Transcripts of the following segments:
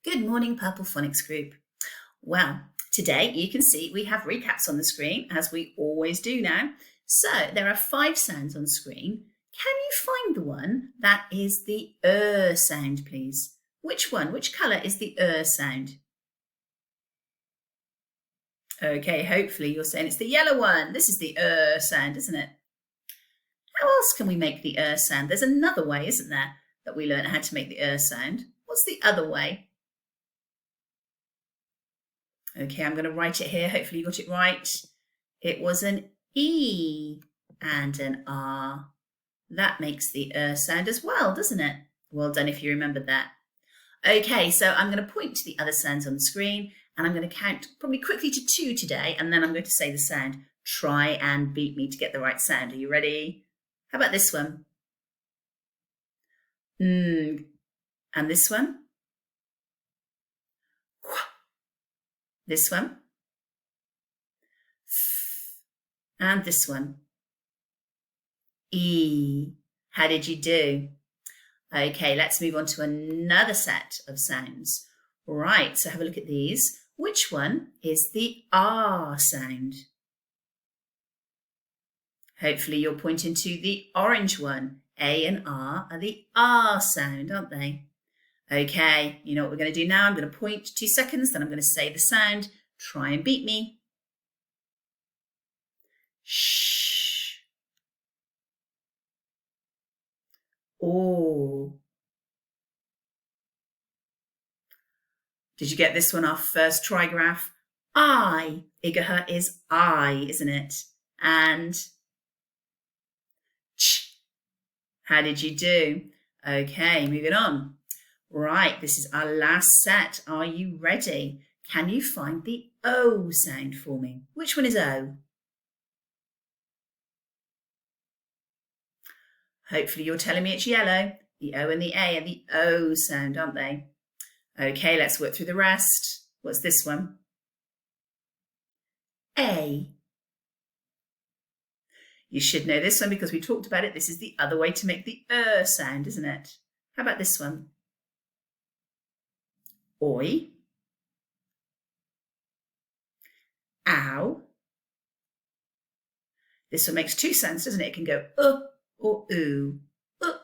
Good morning, Purple Phonics Group. Well, today you can see we have recaps on the screen, as we always do now. So there are 5 sounds on screen. Can you find the one that is the sound, please? Which one? Which colour is the sound? Okay, hopefully you're saying it's the yellow one. This is the sound, isn't it? How else can we make the sound? There's another way, isn't there, that we learn how to make the sound. What's the other way? Okay, I'm going to write it here. Hopefully you got it right. It was an E and an R. That makes the sound as well, doesn't it? Well done if you remembered that. Okay, so I'm going to point to the other sounds on the screen and I'm going to count probably quickly to 2 today, and then I'm going to say the sound. Try and beat me to get the right sound. Are you ready? How about this one? And this one? This one, and this one, E. How did you do? Okay, let's move on to another set of sounds. Right, so have a look at these. Which one is the R sound? Hopefully you're pointing to the orange one. A and R are the R sound, aren't they? Okay, you know what we're going to do now? I'm going to point 2 seconds, then I'm going to say the sound. Try and beat me. Shh. Oh. Did you get this one, our first trigraph? I. Igaha is I, isn't it? And ch. How did you do? Okay, moving on. Right, this is our last set. Are you ready? Can you find the O sound for me? Which one is O? Hopefully you're telling me it's yellow. The O and the A are the O sound, aren't they? Okay, let's work through the rest. What's this one? A. You should know this one because we talked about it. This is the other way to make the sound, isn't it? How about this one? Oi. Ow. This one makes 2 sounds, doesn't it? It can go or ooh,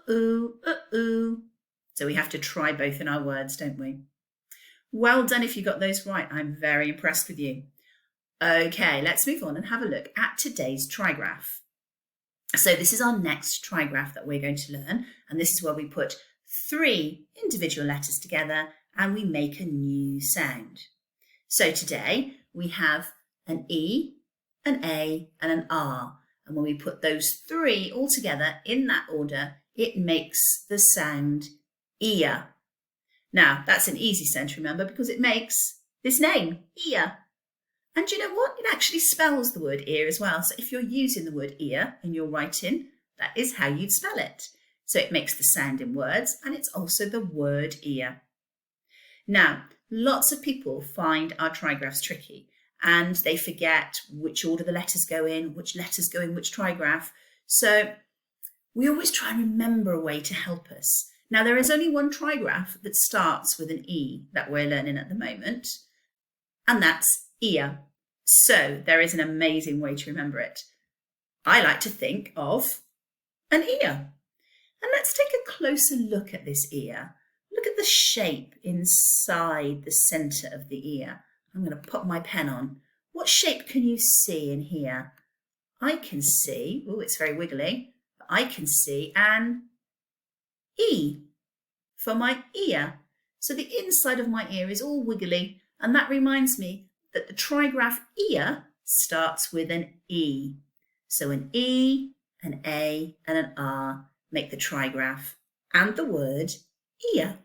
ooh. So we have to try both in our words, don't we? Well done if you got those right. I'm very impressed with you. Okay, let's move on and have a look at today's trigraph. So this is our next trigraph that we're going to learn, and this is where we put 3 individual letters together and we make a new sound. So today we have an E, an A and an R, and when we put those 3 all together in that order, it makes the sound ear. Now that's an easy sound to remember because it makes this name, ear. And you know what? It actually spells the word ear as well. So if you're using the word ear in your writing, that is how you'd spell it. So it makes the sound in words, and it's also the word ear. Now, lots of people find our trigraphs tricky and they forget which order the letters go in, which letters go in which trigraph. So we always try and remember a way to help us. Now, there is only one trigraph that starts with an E that we're learning at the moment, and that's ear. So there is an amazing way to remember it. I like to think of an ear. And let's take a closer look at this ear. Look at the shape inside the centre of the ear. I'm going to put my pen on. What shape can you see in here? I can see, oh, it's very wiggly, but I can see an E for my ear. So the inside of my ear is all wiggly, and that reminds me that the trigraph ear starts with an E. So an E, an A and an R make the trigraph and the word ear.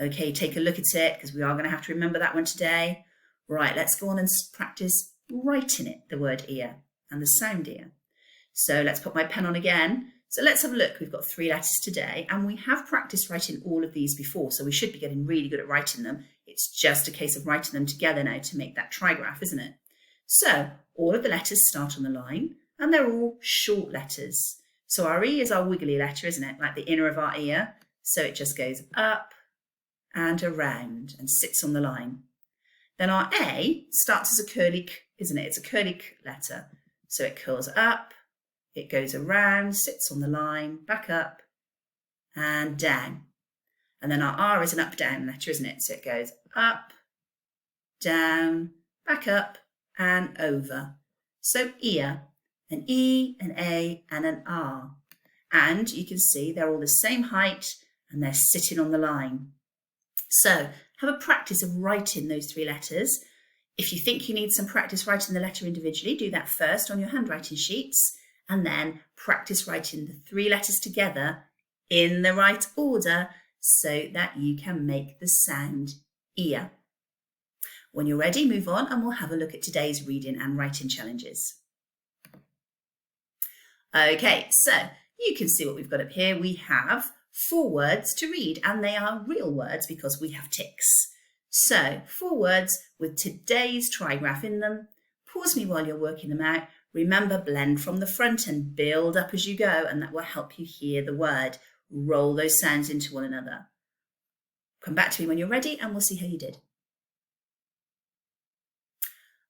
Okay, take a look at it because we are going to have to remember that one today. Right, let's go on and practice writing it, the word ear and the sound ear. So let's put my pen on again. So let's have a look. We've got 3 letters today and we have practiced writing all of these before, so we should be getting really good at writing them. It's just a case of writing them together now to make that trigraph, isn't it? So all of the letters start on the line and they're all short letters. So our E is our wiggly letter, isn't it? Like the inner of our ear. So it just goes up and around and sits on the line. Then our A starts as a curly K, isn't it? It's a curly K letter. So it curls up, it goes around, sits on the line, back up and down. And then our R is an up-down letter, isn't it? So it goes up, down, back up and over. So ear, an E, an A and an R. And you can see they're all the same height and they're sitting on the line. So have a practice of writing those three letters. If you think you need some practice writing the letter individually, do that first on your handwriting sheets and then practice writing the three letters together in the right order so that you can make the sound ear. When you're ready, move on and we'll have a look at today's reading and writing challenges. Okay, so you can see what we've got up here. We have 4 words to read and they are real words because we have ticks. So 4 words with today's trigraph in them. Pause me while you're working them out. Remember, blend from the front and build up as you go and that will help you hear the word. Roll those sounds into one another. Come back to me when you're ready and we'll see how you did.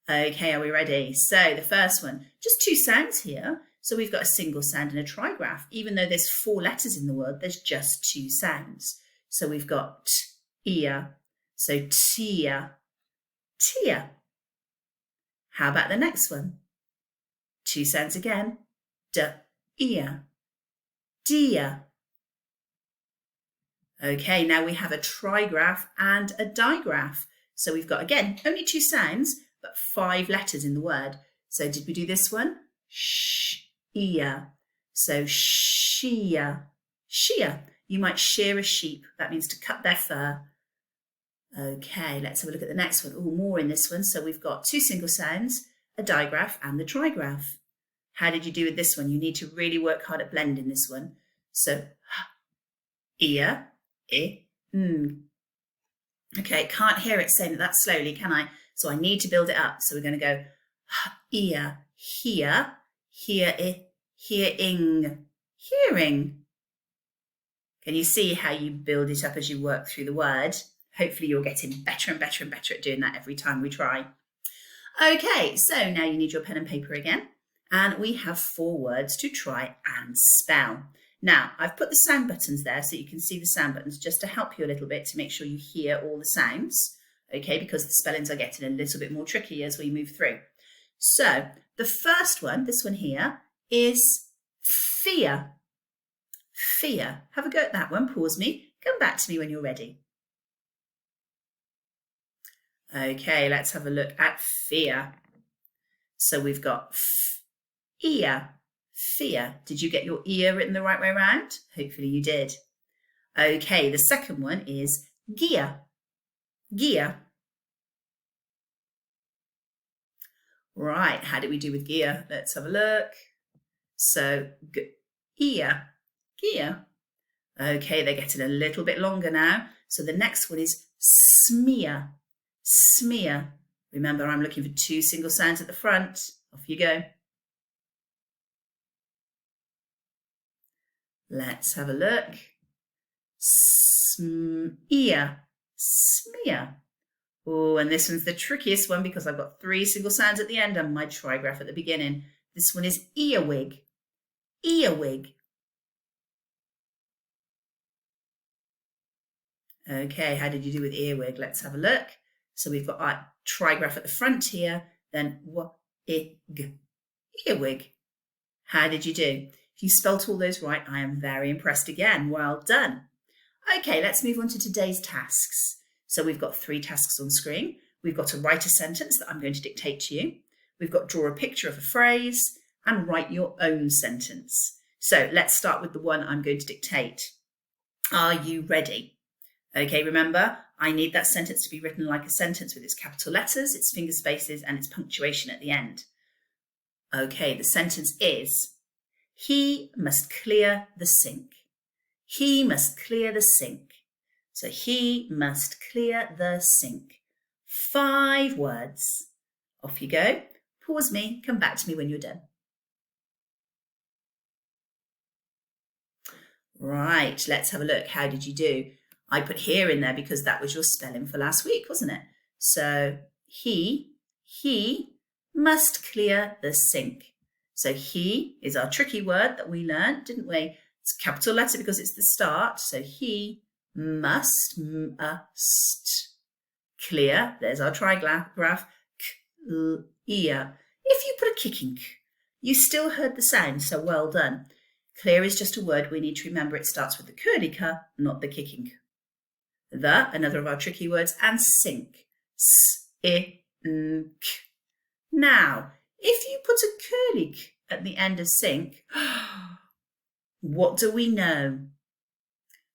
Okay, are we ready? So the first one, just 2 sounds here. So we've got a single sound and a trigraph. Even though there's 4 letters in the word, there's just 2 sounds. So we've got t, ear. So tia, tia. How about the next one? 2 sounds again. D, ear, dear. Okay, now we have a trigraph and a digraph. So we've got, again, only 2 sounds, but 5 letters in the word. So did we do this one? Sh, ear. So shear, shear. You might shear a sheep. That means to cut their fur. Okay, let's have a look at the next one. Oh, more in this one. So we've got 2 single sounds, a digraph and the trigraph. How did you do with this one? You need to really work hard at blending this one. So ear, I, n. Okay, can't hear it saying that slowly, can I? So I need to build it up. So we're going to go ear, hear, hear, I, hearing, hearing. Can you see how you build it up as you work through the word? Hopefully you're getting better and better and better at doing that every time we try. Okay, so now you need your pen and paper again. And we have 4 words to try and spell. Now, I've put the sound buttons there so you can see the sound buttons just to help you a little bit to make sure you hear all the sounds, okay, because the spellings are getting a little bit more tricky as we move through. So, the first one, this one here, is fear. Fear. Have a go at that one. Pause me. Come back to me when you're ready. Okay, let's have a look at fear. So we've got ear, fear. Did you get your ear written the right way around? Hopefully you did. Okay, the second one is gear, gear. Right, how did we do with gear? Let's have a look. So, ear, gear. Okay, they're getting a little bit longer now. So the next one is smear, smear. Remember, I'm looking for 2 single sounds at the front. Off you go. Let's have a look. Smear, smear. Oh, and this one's the trickiest one because I've got 3 single sounds at the end and my trigraph at the beginning. This one is earwig, earwig. Okay, how did you do with earwig? Let's have a look. So we've got our trigraph at the front here, then w-ig, earwig. How did you do? If you spelt all those right, I am very impressed again. Well done. Okay, let's move on to today's tasks. So we've got 3 tasks on screen. We've got to write a sentence that I'm going to dictate to you. We've got draw a picture of a phrase and write your own sentence. So let's start with the one I'm going to dictate. Are you ready? Okay, remember, I need that sentence to be written like a sentence with its capital letters, its finger spaces and its punctuation at the end. Okay, the sentence is, he must clear the sink. He must clear the sink. So he must clear the sink. 5 words. Off you go. Pause me, come back to me when you're done. Right, let's have a look. How did you do? I put here in there because that was your spelling for last week, wasn't it? So he must clear the sink. So he is our tricky word that we learned, didn't we? It's a capital letter because it's the start. So he must clear. There's our trigraph. Clear. If you put a kicking, you still heard the sound, so well done. Clear is just a word we need to remember. It starts with the curly k, not the kicking. The, another of our tricky words, and sink. S-I-N-K. Now, if you put a curly k at the end of sink, what do we know?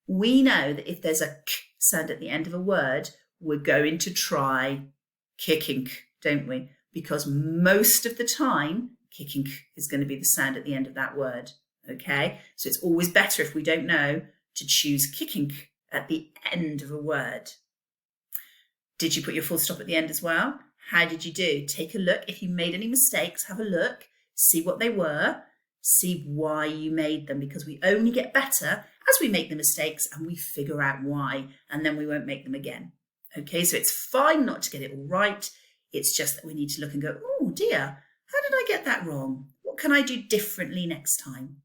We know that if there's a k sound at the end of a word, we're going to try kicking, don't we? Because most of the time, kicking is going to be the sound at the end of that word, okay? So it's always better if we don't know to choose kicking at the end of a word. Did you put your full stop at the end as well? How did you do? Take a look. If you made any mistakes, have a look, see what they were, see why you made them, because we only get better as we make the mistakes and we figure out why, and then we won't make them again. Okay, so it's fine not to get it all right. It's just that we need to look and go, oh dear, how did I get that wrong? What can I do differently next time?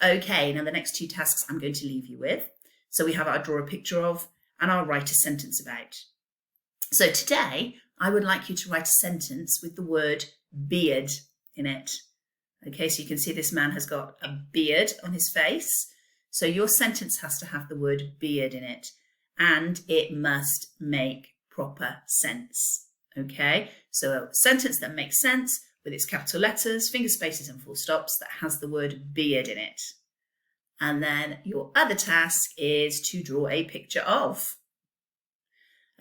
Okay, now the next two tasks I'm going to leave you with. So we have our draw a picture of and our write a sentence about. So today, I would like you to write a sentence with the word beard in it. Okay, so you can see this man has got a beard on his face. So your sentence has to have the word beard in it, and it must make proper sense. Okay, so a sentence that makes sense with its capital letters, finger spaces and full stops that has the word beard in it. And then your other task is to draw a picture of.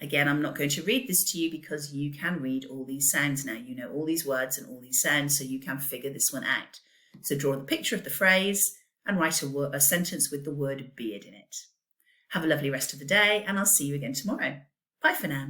Again, I'm not going to read this to you because you can read all these sounds now. You know all these words and all these sounds, so you can figure this one out. So draw the picture of the phrase and write a sentence with the word beard in it. Have a lovely rest of the day, and I'll see you again tomorrow. Bye for now.